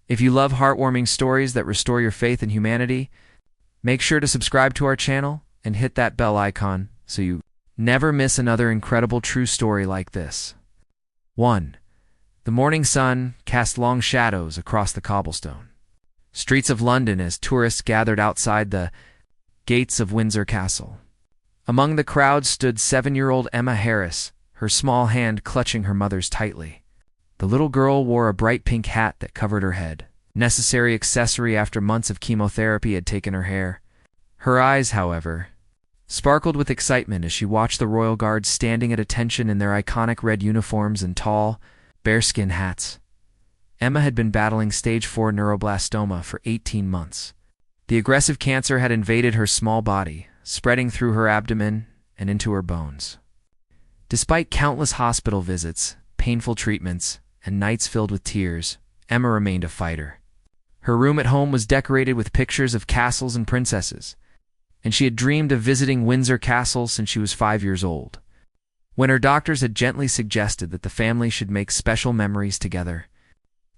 If you love heartwarming stories that restore your faith in humanity, make sure to subscribe to our channel and hit that bell icon so you never miss another incredible true story like this. 1. The morning sun cast long shadows across the cobblestone streets of London as tourists gathered outside the gates of Windsor Castle. Among the crowd stood 7-year-old Emma Harris, her small hand clutching her mother's tightly. The little girl wore a bright pink hat that covered her head, necessary accessory after months of chemotherapy had taken her hair. Her eyes, however, sparkled with excitement as she watched the royal guards standing at attention in their iconic red uniforms and tall, bearskin hats. Emma had been battling stage 4 neuroblastoma for 18 months. The aggressive cancer had invaded her small body, spreading through her abdomen and into her bones. Despite countless hospital visits, painful treatments, and nights filled with tears, Emma remained a fighter. Her room at home was decorated with pictures of castles and princesses, and she had dreamed of visiting Windsor Castle since she was 5 years old. When her doctors had gently suggested that the family should make special memories together,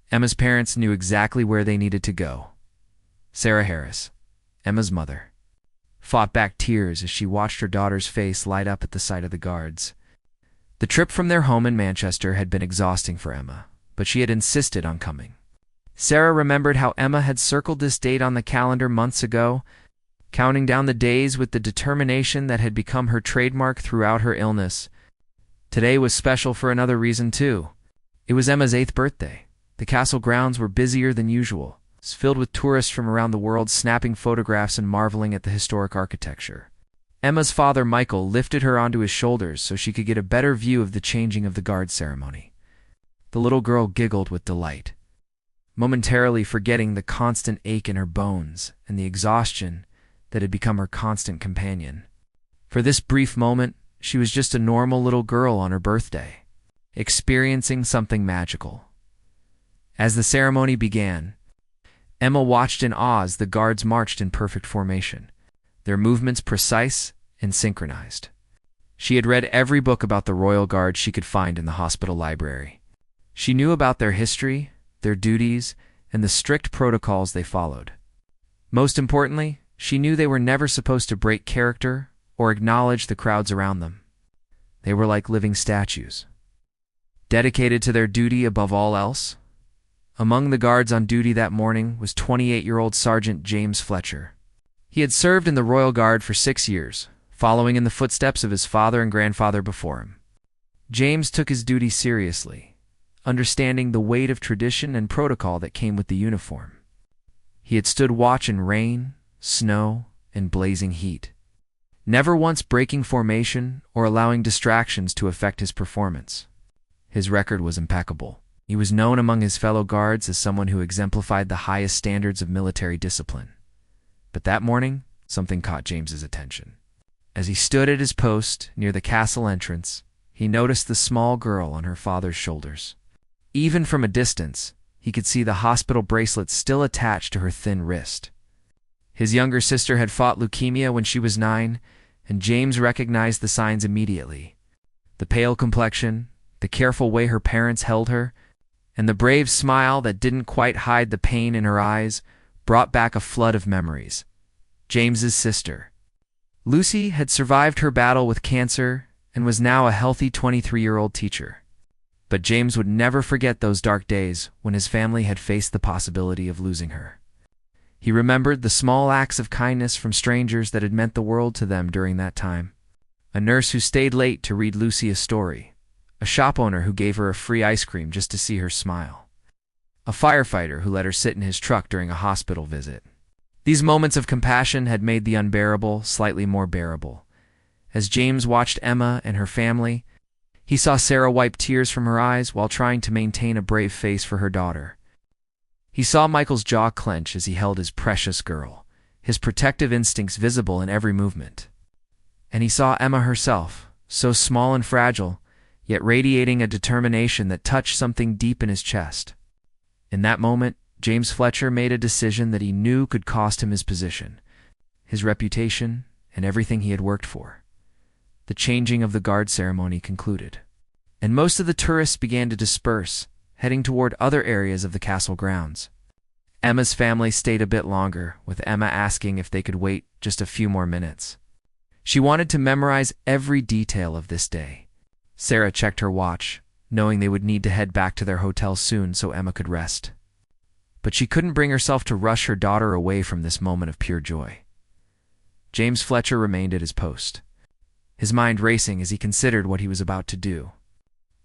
Emma's parents knew exactly where they needed to go. Sarah Harris, Emma's mother, fought back tears as she watched her daughter's face light up at the sight of the guards. The trip from their home in Manchester had been exhausting for Emma, but she had insisted on coming. Sarah remembered how Emma had circled this date on the calendar months ago, counting down the days with the determination that had become her trademark throughout her illness. Today was special for another reason, too. It was Emma's 8th birthday. The castle grounds were busier than usual, filled with tourists from around the world snapping photographs and marveling at the historic architecture. Emma's father, Michael, lifted her onto his shoulders so she could get a better view of the changing of the guard ceremony. The little girl giggled with delight, momentarily forgetting the constant ache in her bones and the exhaustion that had become her constant companion. For this brief moment, she was just a normal little girl on her birthday, experiencing something magical. As the ceremony began, Emma watched in awe as the guards marched in perfect formation, their movements precise and synchronized. She had read every book about the royal guard she could find in the hospital library. She knew about their history, their duties, and the strict protocols they followed. Most importantly, she knew they were never supposed to break character or acknowledge the crowds around them. They were like living statues, dedicated to their duty above all else. Among the guards on duty that morning was 28-year-old Sergeant James Fletcher. He had served in the Royal Guard for 6 years, following in the footsteps of his father and grandfather before him. James took his duty seriously, understanding the weight of tradition and protocol that came with the uniform. He had stood watch in rain, snow, and blazing heat, never once breaking formation or allowing distractions to affect his performance. His record was impeccable. He was known among his fellow guards as someone who exemplified the highest standards of military discipline. But that morning, something caught James's attention. As he stood at his post near the castle entrance, he noticed the small girl on her father's shoulders. Even from a distance, he could see the hospital bracelet still attached to her thin wrist. His younger sister had fought leukemia when she was 9, and James recognized the signs immediately. The pale complexion, the careful way her parents held her, and the brave smile that didn't quite hide the pain in her eyes brought back a flood of memories. James's sister, Lucy, had survived her battle with cancer and was now a healthy 23-year-old teacher. But James would never forget those dark days when his family had faced the possibility of losing her. He remembered the small acts of kindness from strangers that had meant the world to them during that time. A nurse who stayed late to read Lucy a story, a shop owner who gave her a free ice cream just to see her smile, a firefighter who let her sit in his truck during a hospital visit. These moments of compassion had made the unbearable slightly more bearable. As James watched Emma and her family, he saw Sarah wipe tears from her eyes while trying to maintain a brave face for her daughter. He saw Michael's jaw clench as he held his precious girl, his protective instincts visible in every movement. And he saw Emma herself, so small and fragile, yet radiating a determination that touched something deep in his chest. In that moment, James Fletcher made a decision that he knew could cost him his position, his reputation, and everything he had worked for. The changing of the guard ceremony concluded, and most of the tourists began to disperse, heading toward other areas of the castle grounds. Emma's family stayed a bit longer, with Emma asking if they could wait just a few more minutes. She wanted to memorize every detail of this day. Sarah checked her watch, knowing they would need to head back to their hotel soon so Emma could rest. But she couldn't bring herself to rush her daughter away from this moment of pure joy. James Fletcher remained at his post, his mind racing as he considered what he was about to do.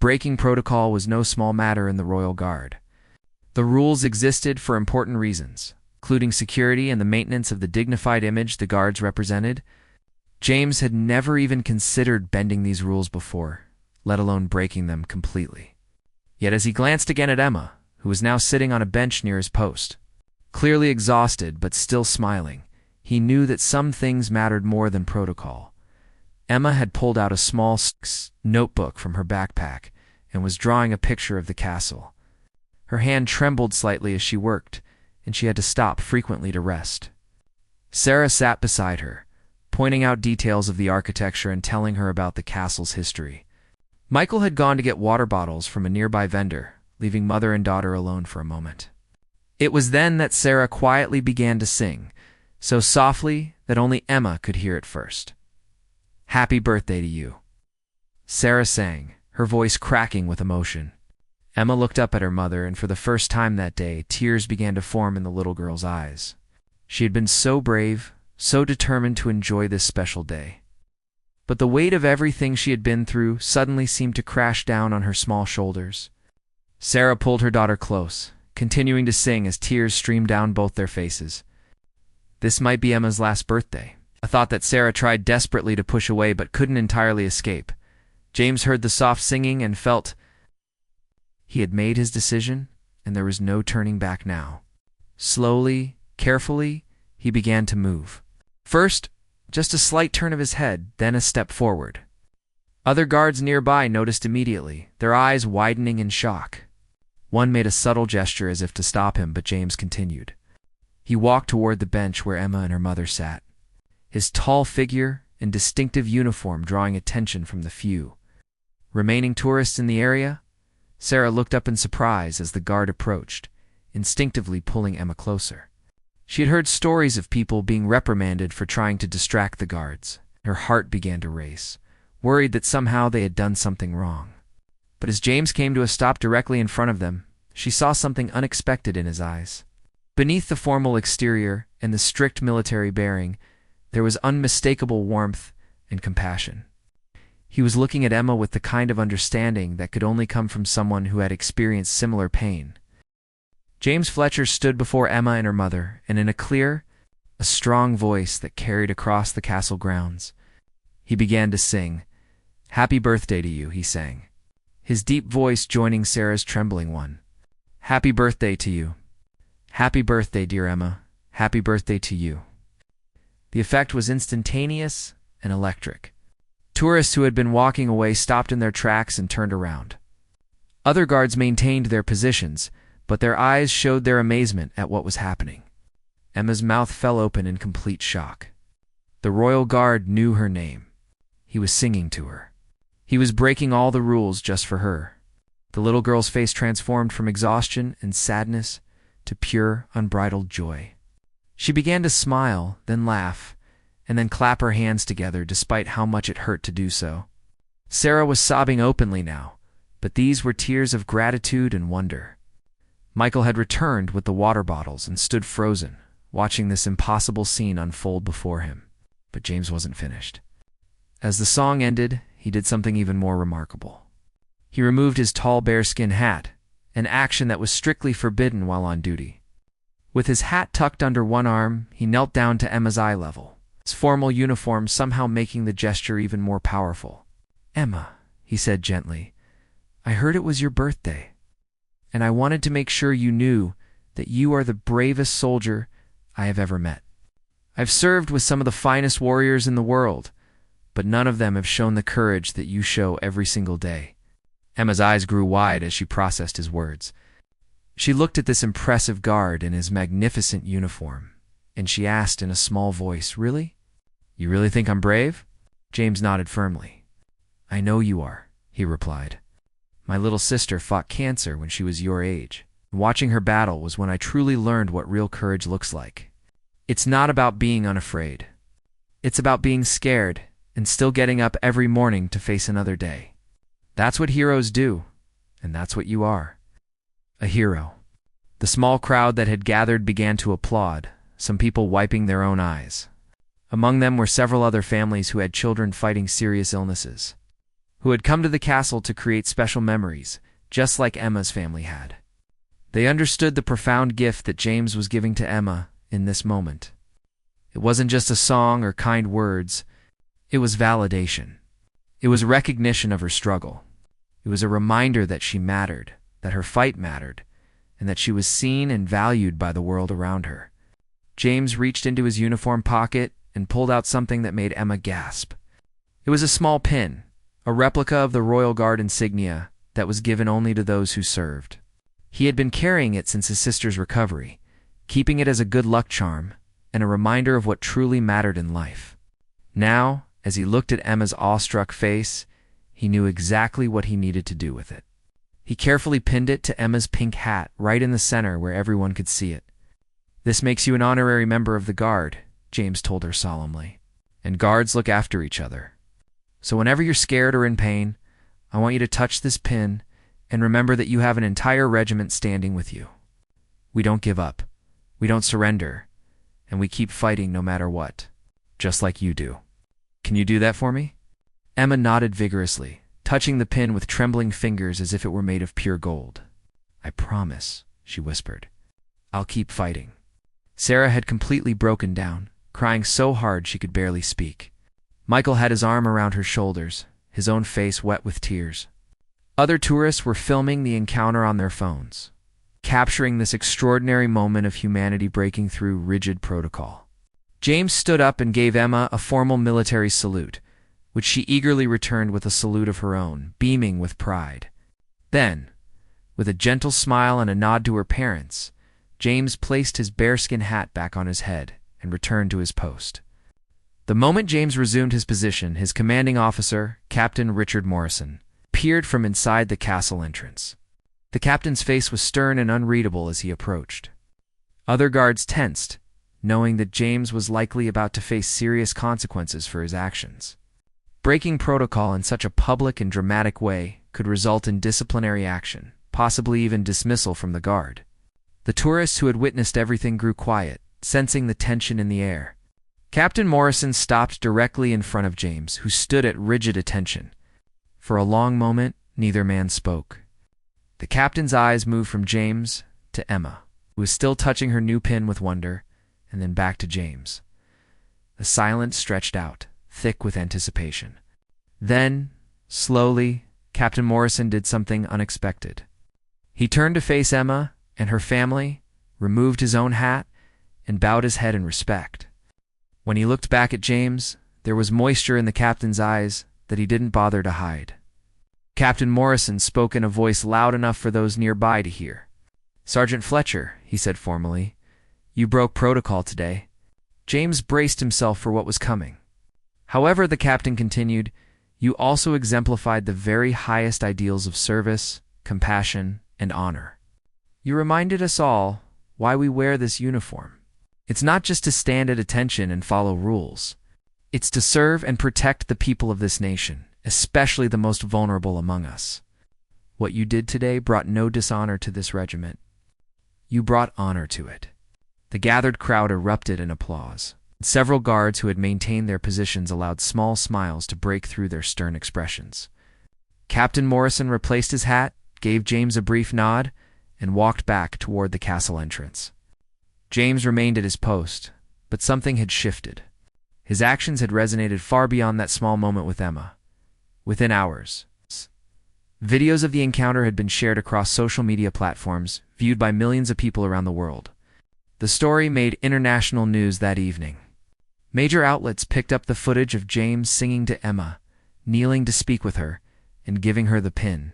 Breaking protocol was no small matter in the Royal Guard. The rules existed for important reasons, including security and the maintenance of the dignified image the guards represented. James had never even considered bending these rules before, let alone breaking them completely. Yet as he glanced again at Emma, who was now sitting on a bench near his post, clearly exhausted but still smiling, he knew that some things mattered more than protocol. Emma had pulled out a small notebook from her backpack and was drawing a picture of the castle. Her hand trembled slightly as she worked, and she had to stop frequently to rest. Sarah sat beside her, pointing out details of the architecture and telling her about the castle's history. Michael had gone to get water bottles from a nearby vendor, leaving mother and daughter alone for a moment. It was then that Sarah quietly began to sing, so softly that only Emma could hear it first. "Happy birthday to you," Sarah sang, her voice cracking with emotion. Emma looked up at her mother, and for the first time that day, tears began to form in the little girl's eyes. She had been so brave, so determined to enjoy this special day. But the weight of everything she had been through suddenly seemed to crash down on her small shoulders. Sarah pulled her daughter close, continuing to sing as tears streamed down both their faces. This might be Emma's last birthday, a thought that Sarah tried desperately to push away but couldn't entirely escape. James heard the soft singing and felt he had made his decision, and there was no turning back now. Slowly, carefully, he began to move. First, just a slight turn of his head, then a step forward. Other guards nearby noticed immediately, their eyes widening in shock. One made a subtle gesture as if to stop him, but James continued. He walked toward the bench where Emma and her mother sat, his tall figure and distinctive uniform drawing attention from the few remaining tourists in the area. Sarah looked up in surprise as the guard approached, instinctively pulling Emma closer. She had heard stories of people being reprimanded for trying to distract the guards. Her heart began to race, worried that somehow they had done something wrong. But as James came to a stop directly in front of them, she saw something unexpected in his eyes. Beneath the formal exterior and the strict military bearing, there was unmistakable warmth and compassion. He was looking at Emma with the kind of understanding that could only come from someone who had experienced similar pain. James Fletcher stood before Emma and her mother, and in a strong voice that carried across the castle grounds, he began to sing. "Happy birthday to you," he sang, his deep voice joining Sarah's trembling one. "Happy birthday to you. Happy birthday, dear Emma. Happy birthday to you." The effect was instantaneous and electric. Tourists who had been walking away stopped in their tracks and turned around. Other guards maintained their positions, but their eyes showed their amazement at what was happening. Emma's mouth fell open in complete shock. The Royal Guard knew her name. He was singing to her. He was breaking all the rules just for her. The little girl's face transformed from exhaustion and sadness to pure, unbridled joy. She began to smile, then laugh, and then clap her hands together despite how much it hurt to do so. Sarah was sobbing openly now, but these were tears of gratitude and wonder. Michael had returned with the water bottles and stood frozen, watching this impossible scene unfold before him. But James wasn't finished. As the song ended, he did something even more remarkable. He removed his tall bearskin hat, an action that was strictly forbidden while on duty. With his hat tucked under one arm, he knelt down to Emma's eye level, his formal uniform somehow making the gesture even more powerful. "Emma," he said gently, "I heard it was your birthday, and I wanted to make sure you knew that you are the bravest soldier I have ever met. I've served with some of the finest warriors in the world, but none of them have shown the courage that you show every single day." Emma's eyes grew wide as she processed his words. She looked at this impressive guard in his magnificent uniform, and she asked in a small voice, "Really? You really think I'm brave?" James nodded firmly. "I know you are," he replied. "My little sister fought cancer when she was your age. Watching her battle was when I truly learned what real courage looks like. It's not about being unafraid. It's about being scared and still getting up every morning to face another day. That's what heroes do, and that's what you are. A hero. The small crowd that had gathered began to applaud, some people wiping their own eyes. Among them were several other families who had children fighting serious illnesses, who had come to the castle to create special memories, just like Emma's family had. They understood the profound gift that James was giving to Emma in this moment. It wasn't just a song or kind words. It was validation. It was recognition of her struggle. It was a reminder that she mattered, that her fight mattered, and that she was seen and valued by the world around her. James reached into his uniform pocket and pulled out something that made Emma gasp. It was a small pin, a replica of the Royal Guard insignia that was given only to those who served. He had been carrying it since his sister's recovery, keeping it as a good luck charm and a reminder of what truly mattered in life. Now, as he looked at Emma's awestruck face, he knew exactly what he needed to do with it. He carefully pinned it to Emma's pink hat right in the center where everyone could see it. "This makes you an honorary member of the Guard," James told her solemnly. "And guards look after each other. So whenever you're scared or in pain, I want you to touch this pin and remember that you have an entire regiment standing with you. We don't give up. We don't surrender. And we keep fighting no matter what. Just like you do. Can you do that for me?" Emma nodded vigorously, touching the pin with trembling fingers as if it were made of pure gold. "I promise," she whispered. "I'll keep fighting." Sarah had completely broken down, crying so hard she could barely speak. Michael had his arm around her shoulders, his own face wet with tears. Other tourists were filming the encounter on their phones, capturing this extraordinary moment of humanity breaking through rigid protocol. James stood up and gave Emma a formal military salute, which she eagerly returned with a salute of her own, beaming with pride. Then, with a gentle smile and a nod to her parents, James placed his bearskin hat back on his head and returned to his post. The moment James resumed his position, his commanding officer, Captain Richard Morrison, appeared from inside the castle entrance. The captain's face was stern and unreadable as he approached. Other guards tensed, knowing that James was likely about to face serious consequences for his actions. Breaking protocol in such a public and dramatic way could result in disciplinary action, possibly even dismissal from the guard. The tourists who had witnessed everything grew quiet, sensing the tension in the air. Captain Morrison stopped directly in front of James, who stood at rigid attention. For a long moment, neither man spoke. The captain's eyes moved from James to Emma, who was still touching her new pin with wonder, and then back to James. The silence stretched out, thick with anticipation. Then, slowly, Captain Morrison did something unexpected. He turned to face Emma and her family, removed his own hat, and bowed his head in respect. When he looked back at James, there was moisture in the captain's eyes that he didn't bother to hide. Captain Morrison spoke in a voice loud enough for those nearby to hear. "Sergeant Fletcher," he said formally, "you broke protocol today." James braced himself for what was coming. "However," the captain continued, "you also exemplified the very highest ideals of service, compassion, and honor. You reminded us all why we wear this uniform. It's not just to stand at attention and follow rules. It's to serve and protect the people of this nation, especially the most vulnerable among us. What you did today brought no dishonor to this regiment. You brought honor to it." The gathered crowd erupted in applause. Several guards who had maintained their positions allowed small smiles to break through their stern expressions. Captain Morrison replaced his hat, gave James a brief nod, and walked back toward the castle entrance. James remained at his post, but something had shifted. His actions had resonated far beyond that small moment with Emma. Within hours, videos of the encounter had been shared across social media platforms, viewed by millions of people around the world. The story made international news that evening. Major outlets picked up the footage of James singing to Emma, kneeling to speak with her, and giving her the pin.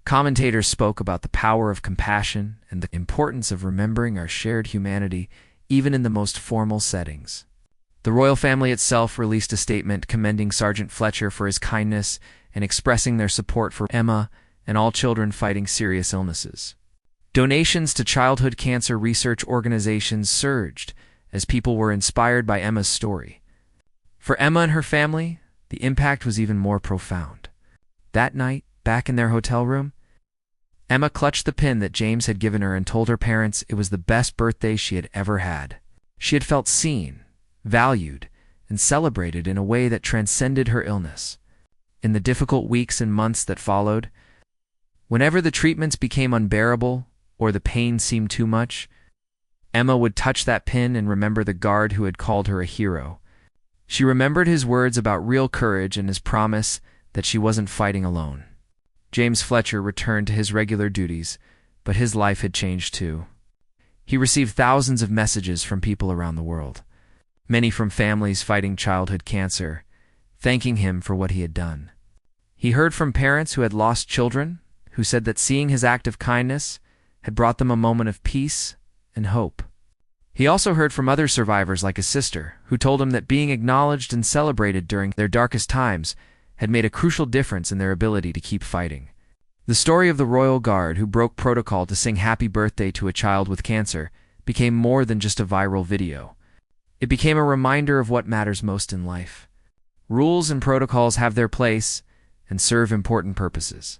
Commentators spoke about the power of compassion and the importance of remembering our shared humanity, even in the most formal settings. The royal family itself released a statement commending Sergeant Fletcher for his kindness and expressing their support for Emma and all children fighting serious illnesses. Donations to childhood cancer research organizations surged as people were inspired by Emma's story. For Emma and her family, the impact was even more profound. That night, back in their hotel room, Emma clutched the pin that James had given her and told her parents it was the best birthday she had ever had. She had felt seen, valued, and celebrated in a way that transcended her illness. In the difficult weeks and months that followed, whenever the treatments became unbearable or the pain seemed too much, Emma would touch that pin and remember the guard who had called her a hero. She remembered his words about real courage and his promise that she wasn't fighting alone. James Fletcher returned to his regular duties, but his life had changed too. He received thousands of messages from people around the world, many from families fighting childhood cancer, thanking him for what he had done. He heard from parents who had lost children, who said that seeing his act of kindness had brought them a moment of peace and hope. He also heard from other survivors like his sister, who told him that being acknowledged and celebrated during their darkest times had made a crucial difference in their ability to keep fighting. The story of the Royal Guard who broke protocol to sing happy birthday to a child with cancer became more than just a viral video. It became a reminder of what matters most in life. Rules and protocols have their place and serve important purposes,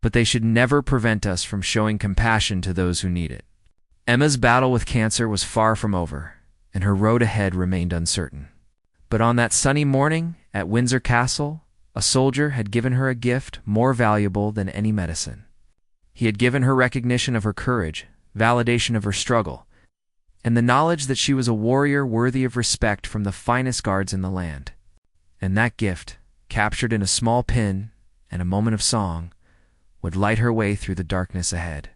but they should never prevent us from showing compassion to those who need it. Emma's battle with cancer was far from over, and her road ahead remained uncertain. But on that sunny morning at Windsor Castle, a soldier had given her a gift more valuable than any medicine. He had given her recognition of her courage, validation of her struggle, and the knowledge that she was a warrior worthy of respect from the finest guards in the land. And that gift, captured in a small pin and a moment of song, would light her way through the darkness ahead.